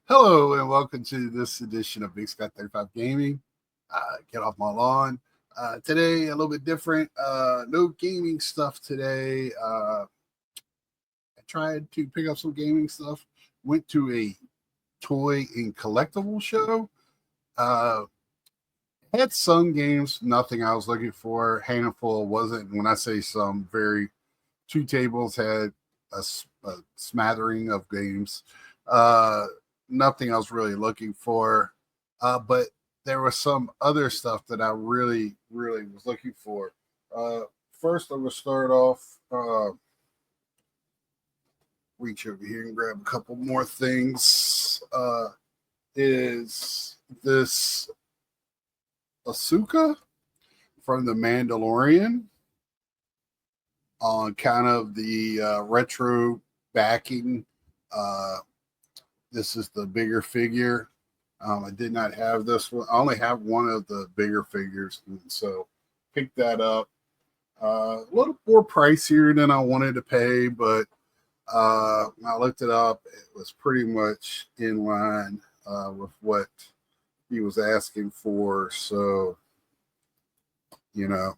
Hello and welcome to this edition of Big Scott 35 Gaming. Get off my lawn. Today, a little bit different. No gaming stuff today. I tried to pick up some gaming stuff. Went to a toy and collectible show. Uh, had some games, nothing I was looking for. Handful wasn't. When I say some, very two tables had a smattering of games. Uh, Nothing I was really looking for. But there was some other stuff that I really, really was looking for. Uh, First, I'm going to start off, reach over here and grab a couple more things. Is this Asuka from The Mandalorian on kind of the retro backing? Uh, This is the bigger figure. I did not have this one. I only have one of the bigger figures, and so picked that up. A little more pricier than I wanted to pay, but when I looked it up, it was pretty much in line with what he was asking for. So, you know,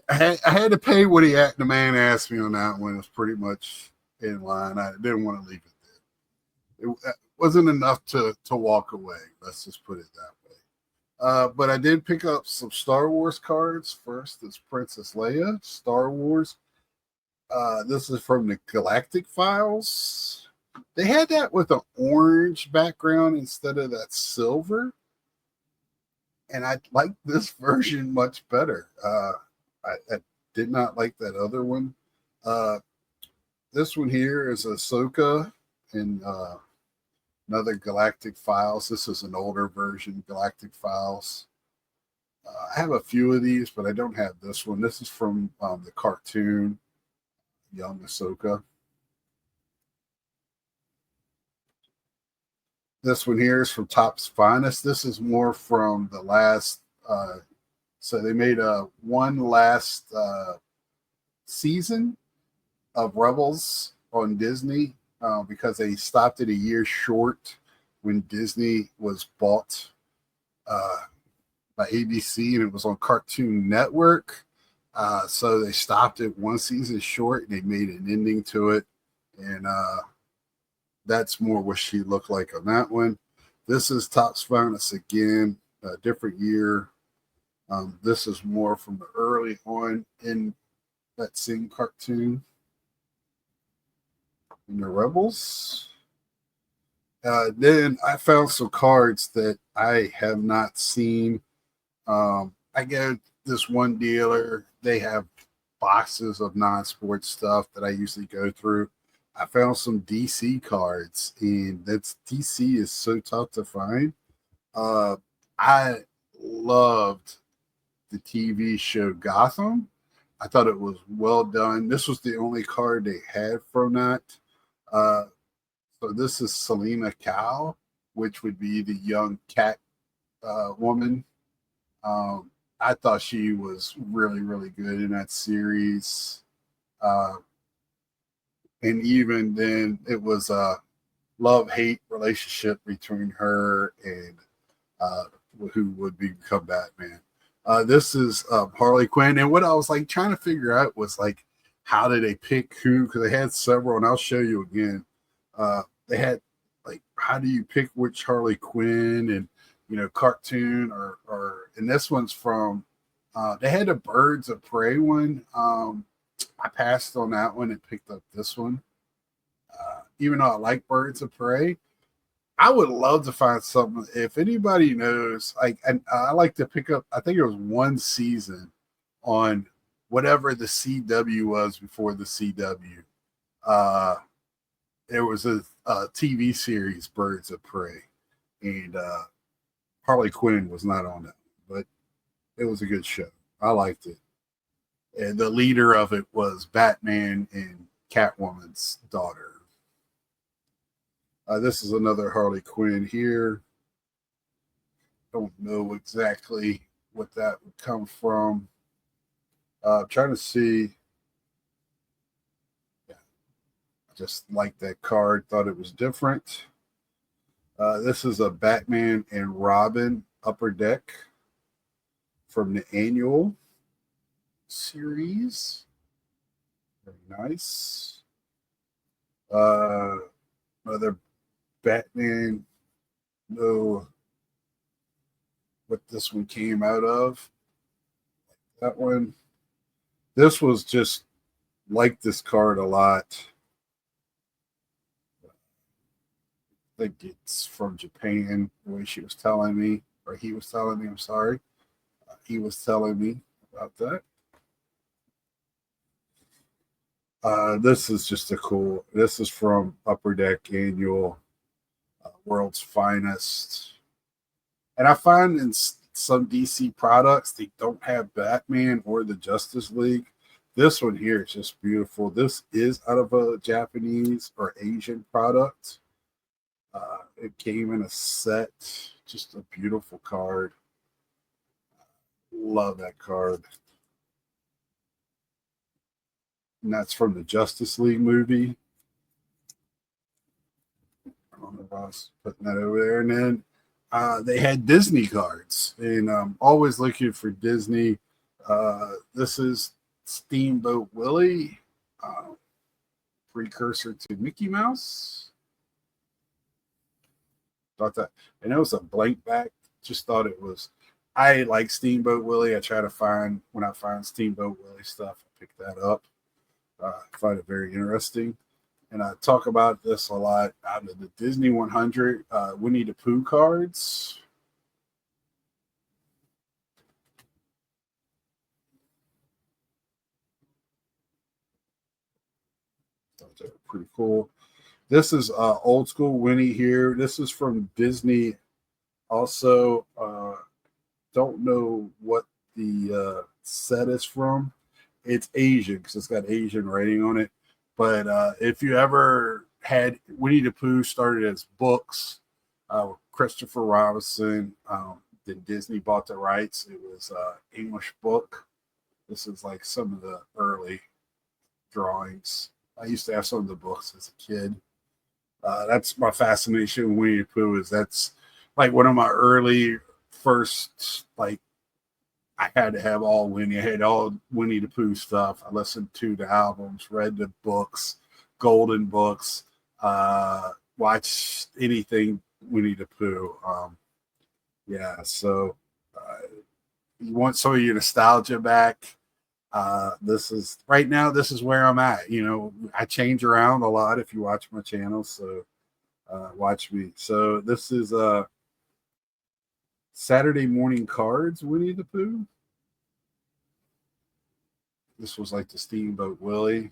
I had to pay what the man asked me on that one. It was pretty much in line. I didn't want to leave it there. It wasn't enough to walk away. Let's just put it that way. But I did pick up some Star Wars cards. First is Princess Leia, Star Wars. This is from the Galactic Files. They had that with an orange background instead of that silver. And I like this version much better. I did not like that other one. Uh, this one here is Ahsoka in another Galactic Files. This is an older version, Galactic Files. I have a few of these, but I don't have this one. This is from the cartoon, Young Ahsoka. This one here is from Topps Finest. This is more from the last. So they made a one last season of Rebels on Disney because they stopped it a year short when Disney was bought by ABC and it was on Cartoon Network. So they stopped it one season short and they made an ending to it. And that's more what she looked like on that one. This is Topps Finest again, a different year. This is more from the early on in that same cartoon. In the Rebels. Then I found some cards that I have not seen. I go this one dealer, they have boxes of non-sports stuff that I usually go through. I found some DC cards, and that's DC is so tough to find. I loved the TV show Gotham. I thought it was well done. This was the only card they had from that. Uh, so this is Selena Kyle, which would be the young cat woman. I thought she was really, really good in that series. Uh, and even then, it was a love-hate relationship between her and uh, who would become Batman. This is Harley Quinn. And what I was like trying to figure out was like, how did they pick who? Because they had several, and I'll show you again. They had like, how do you pick which Harley Quinn and cartoon or and this one's from. They had a Birds of Prey one. I passed on that one and picked up this one. Even though I like Birds of Prey, I would love to find something. If anybody knows, like, and I like to pick up. I think it was one season on whatever the CW was before the CW. Uh, there was a TV series, Birds of Prey, and Harley Quinn was not on it, but it was a good show. I liked it. And the leader of it was Batman and Catwoman's daughter. This is another Harley Quinn here. Don't know exactly what that would come from. Trying to see. Yeah, I just liked that card. Thought it was different. This is a Batman and Robin Upper Deck from the annual series. Very nice. Uh, Another Batman. No, what this one came out of. That one. This was just like this card a lot. I think it's from Japan, the way she was telling me, or he was telling me, I'm sorry. He was telling me about that. This is just a cool, this is from Upper Deck Annual, World's Finest. And I find in some DC products, they don't have Batman or the Justice League. This one here is just beautiful. This is out of a Japanese or Asian product. It came in a set. Just a beautiful card. Love that card. And that's from the Justice League movie. I don't know if I was putting that over there. And then they had Disney cards, and I'm always looking for Disney. This is Steamboat Willie, precursor to Mickey Mouse. Thought that, and it was a blank back. Just thought it was. I like Steamboat Willie. I try to find when I find Steamboat Willie stuff, I pick that up. I find it very interesting, and I talk about this a lot out of the Disney 100 Winnie the Pooh cards. Those are pretty cool. This is old school Winnie here. This is from Disney. Also, don't know what the set is from. It's Asian because it's got Asian writing on it. But if you ever had Winnie the Pooh started as books, Christopher Robinson, then Disney bought the rights. It was English book. This is like some of the early drawings. I used to have some of the books as a kid. That's my fascination with Winnie the Pooh. Is that's like one of my early first like I had to have all Winnie. I had all Winnie the Pooh stuff. I listened to the albums, read the books, golden books, watched anything Winnie the Pooh. Yeah, so you want some of your nostalgia back. This is right now. This is where I'm at. You know, I change around a lot. If you watch my channel, so watch me. So this is Saturday Morning Cards, Winnie the Pooh. This was like the Steamboat Willie.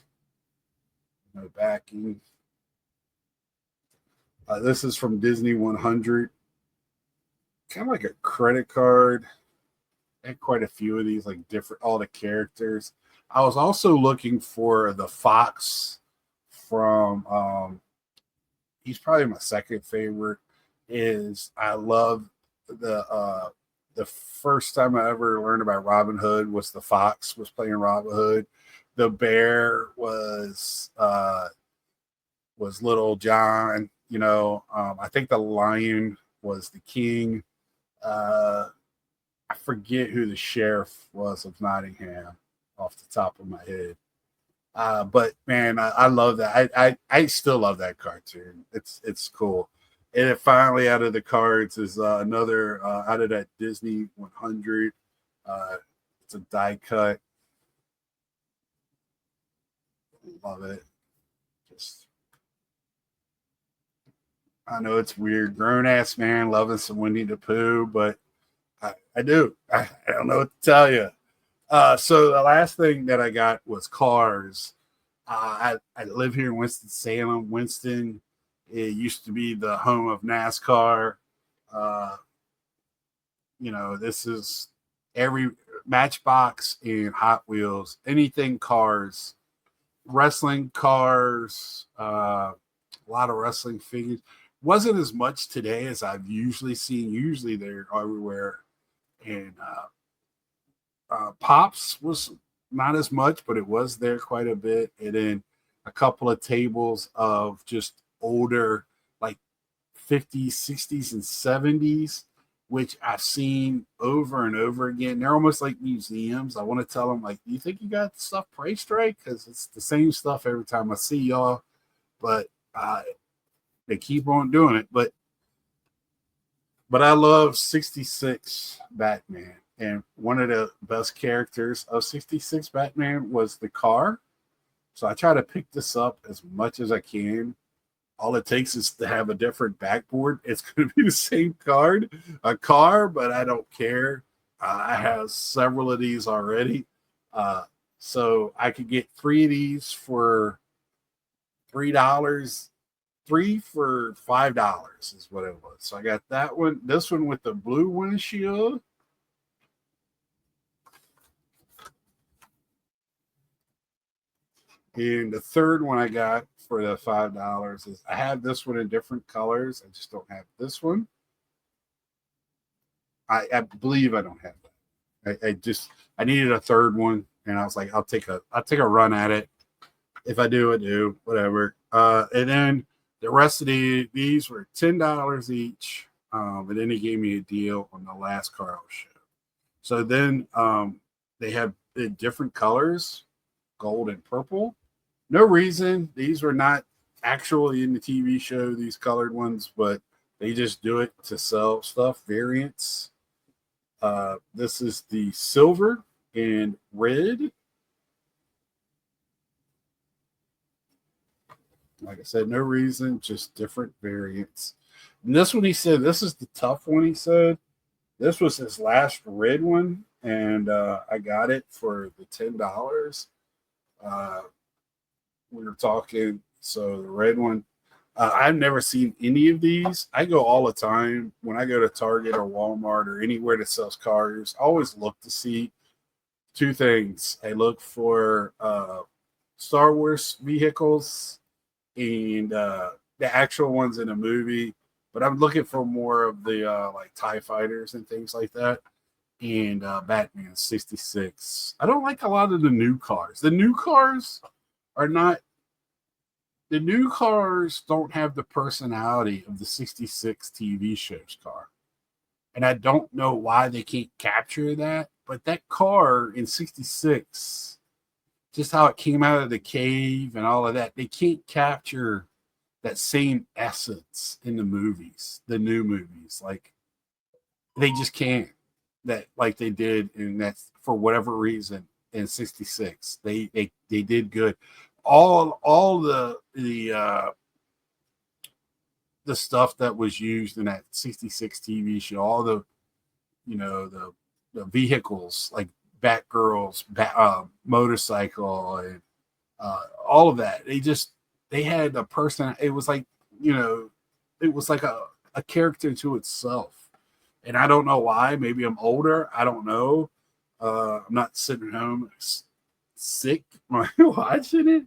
No backing. This is from Disney 100. Kind of like a credit card. I had quite a few of these, like different, all the characters. I was also looking for the Fox from, he's probably my second favorite. Is I love the first time I ever learned about Robin Hood was the Fox was playing Robin Hood. The bear was Little John. You know, I think the lion was the king. I forget who the sheriff was of Nottingham off the top of my head. But man, I love that. I still love that cartoon. It's cool. And it finally out of the cards is another out of that Disney 100. It's a die cut. Love it. Just I know it's weird, grown ass man loving some Winnie the Pooh, but I do. I don't know what to tell you. So the last thing that I got was cars. I live here in Winston Salem. Winston, it used to be the home of NASCAR. Uh, you know, this is every Matchbox and Hot Wheels, anything cars, wrestling cars, a lot of wrestling figures. Wasn't as much today as I've usually seen. Usually they're everywhere. And Pops was not as much, but it was there quite a bit. And then a couple of tables of just older, like 50s, 60s, and 70s, which I've seen over and over again. They're almost like museums. I want to tell them, like, do you think you got the stuff priced right? Because it's the same stuff every time I see y'all, but they keep on doing it. But I love 66 Batman. And one of the best characters of 66 Batman was the car. So I try to pick this up as much as I can. All it takes is to have a different backboard. It's going to be the same a car, but I don't care. I have several of these already. So I could get 3 of these for $3, 3 for $5 is what it was. So I got that one, this one with the blue windshield. And the third one I got for the $5 is I have this one in different colors. I just don't have this one. I believe I don't have that. I needed a third one, and I was like, I'll take a run at it. If I do, I do. Whatever. And then the rest of these were $10 each. And then they gave me a deal on the last car I was showing. So then they have different colors, gold and purple. No reason. These were not actually in the TV show, these colored ones, but they just do it to sell stuff, variants. This is the silver and red. Like I said, no reason, just different variants. And this one, he said, this is the tough one, he said. This was his last red one, and I got it for the $10. We were talking, so the red one, I've never seen any of these. I go all the time when I go to Target or Walmart or anywhere that sells cars. I always look to see two things. I look for Star Wars vehicles and the actual ones in a movie, but I'm looking for more of the like TIE fighters and things like that. And Batman 66. I don't like a lot of the new cars. The new cars don't have the personality of the 66 TV show's car. And I don't know why they can't capture that, but that car in 66, just how it came out of the cave and all of that, they can't capture that same essence in the movies, the new movies. Like they just can't, that like they did, and that's for whatever reason in 66. They did good. All the stuff that was used in that 66 TV show, all the the vehicles like Batgirl's motorcycle and all of that. They had a person. It was like, it was like a character to itself. And I don't know why. Maybe I'm older. I don't know. I'm not sitting at home sick watching it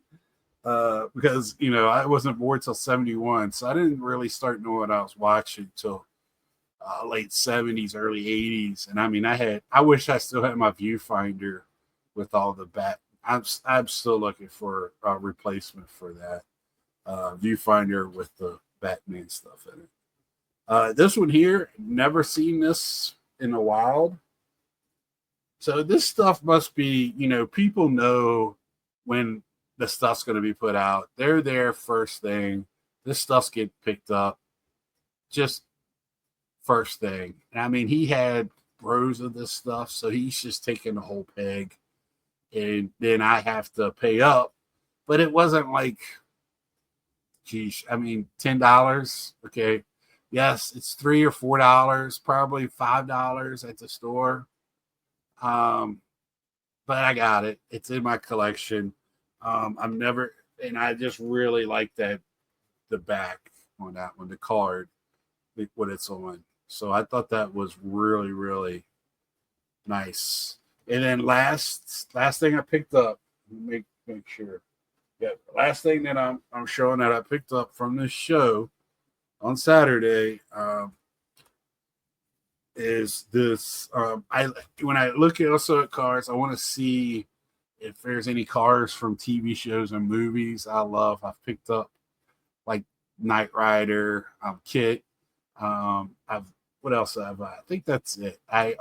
because I wasn't born till 71, so I didn't really start knowing what I was watching till late 70s, early 80s. And I mean, I wish I still had my viewfinder with all the I'm still looking for a replacement for that viewfinder with the Batman stuff in it. This one here, never seen this in the wild. So this stuff must be, people know when the stuff's going to be put out. They're there first thing. This stuff's getting picked up just first thing. And I mean, he had rows of this stuff, so he's just taking the whole peg. And then I have to pay up. But it wasn't like, geez, I mean, $10. Okay. Yes, it's $3 or $4, probably $5 at the store. But I got it. It's in my collection. And I just really like the back on that one, the card, what it's on. So I thought that was really, really nice. And then last thing I picked up, make sure. Yeah, last thing that I'm showing that I picked up from this show on Saturday is this. When I look also at cars, I want to see if there's any cars from TV shows and movies I love. I've picked up like Knight Rider, Kit, I've what else have I think that's it. I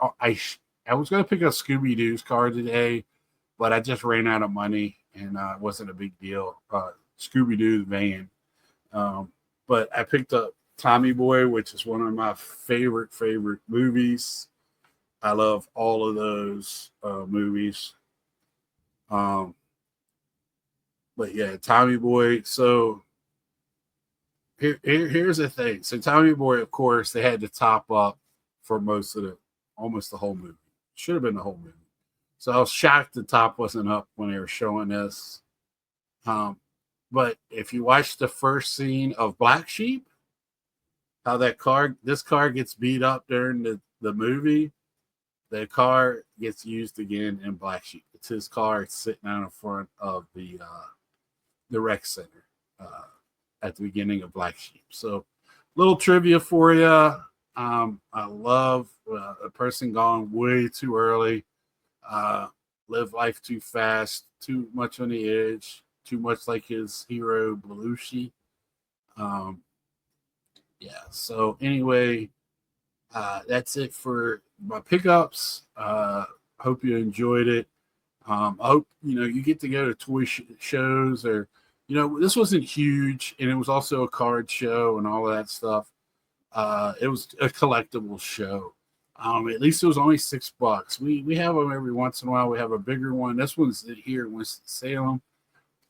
was gonna pick up Scooby Doo's card today, but I just ran out of money and it wasn't a big deal. Scooby Doo the van. But I picked up Tommy Boy, which is one of my favorite movies. I love all of those movies. Um, but yeah, Tommy Boy. So here's the thing. So Tommy Boy, of course, they had to top up for almost the whole movie. Should have been the whole movie. So I was shocked the top wasn't up when they were showing this. Um, but if you watch the first scene of Black Sheep, how this car gets beat up during the movie, the car gets used again in Black Sheep. It's his car. It's sitting out in front of the rec center at the beginning of Black Sheep. So, little trivia for you. I love A Person Gone Way Too Early. Live life too fast, too much on the edge, too much like his hero Belushi. Yeah. So anyway, that's it for my pickups. Hope you enjoyed it. I hope you get to go to toy shows, or this wasn't huge, and it was also a card show and all of that stuff. It was a collectible show. At least it was only $6. We have them every once in a while. We have a bigger one. This one's here in Winston-Salem.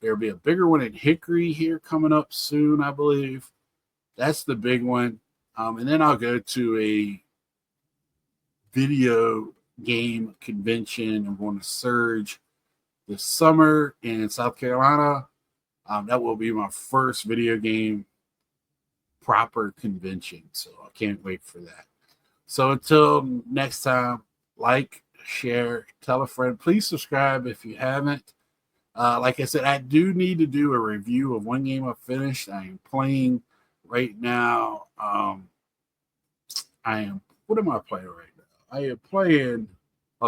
There'll be a bigger one in Hickory here coming up soon, I believe. That's the big one. And then I'll go to a video game convention. I'm going to Surge this summer in South Carolina. That will be my first video game proper convention. So I can't wait for that. So until next time, like, share, tell a friend. Please subscribe if you haven't. Like I said, I do need to do a review of one game I finished. I am playing right now. What am I playing right now? I am playing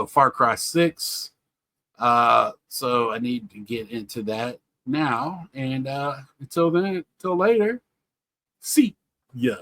Far Cry 6. So I need to get into that now. And until then, until later, see ya.